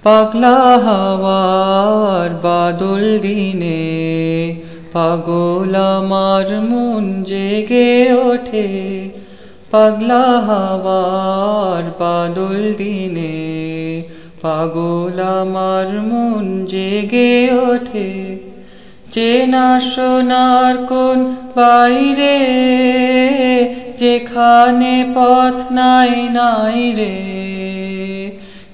পাগলা হাওয়ার বাদল দিনে পাগল আমার মন জেগে ওঠে। পাগলা হাওয়ার বাদল দিনে পাগল আমার মন জেগে ওঠে। চেনা সোনার কোন বাইরে যেখানে পথ নাই নাই রে।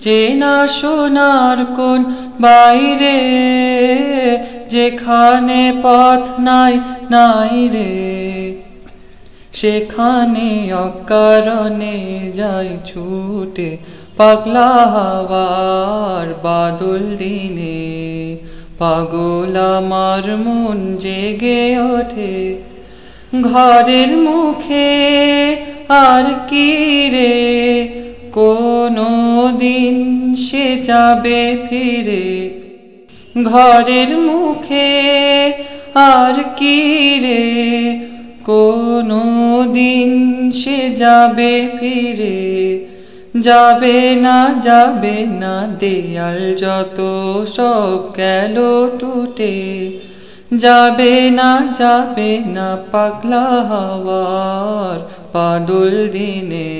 চেনা সোনার কোন বাইরে যেখানে পথ নাই নাই রে। সেখানে অকারণে যাই ছুটে পাগলা হাওয়ার বাদল দিনে পাগল আমার মন জেগে ওঠে। ঘরের মুখে আর কি রে কোনো দিন সে যাবে ফিরে। ঘরের মুখে আর কি রে কোনো দিন সে যাবে ফিরে। যাবে না দেয়াল যত সব গেল টুটে। যাবে না পাগলা হাওয়ার বাদল দিনে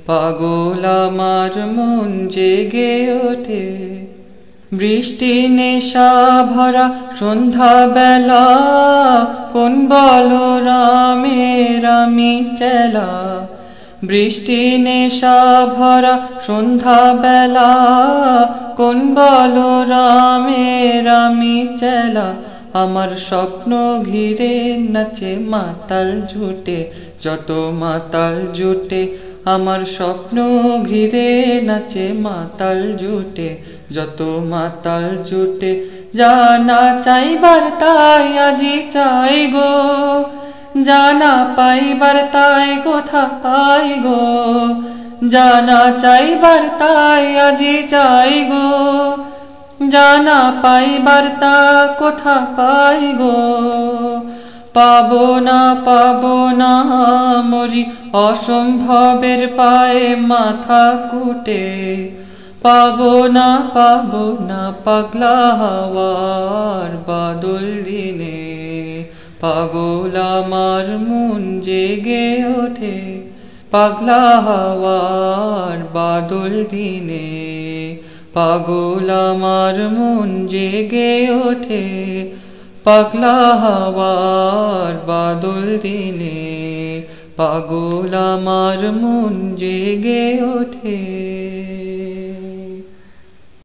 পাগল আমার মন জেগে ওঠে। বৃষ্টি নেশা ভরা সন্ধ্যা বেলা কোন বলরামের আমি চেলা। বৃষ্টি নেশা ভরা সন্ধ্যা বেলা কোন বলরামের আমি চেলা। আমার স্বপ্ন ঘিরে নাচে মাতাল জুটে যত মাতাল জুটে। আমার স্বপ্ন ঘিরে নাচে মাতাল জুটে যত মাতাল জুটে। জানা চাইবার তাই আজি চাই গো জানা পাইবার তাই কোথা পাই গো। জানা চাইবার তাই আজি চাই গো জানা পাইবার তা কোথা পাই গো। পাবো না মরি অসম্ভবের পায়ে মাথা কুটে। পাবো না পাগলা হাওয়ার বাদল দিনে পাগল আমার মন জেগে ওঠে। পাগলা হাওয়ার বাদল দিনে পাগল আমার মন জেগে ওঠে। পাগলা হাওয়ার বাদল দিনে পাগল আমার মন জেগে ওঠে।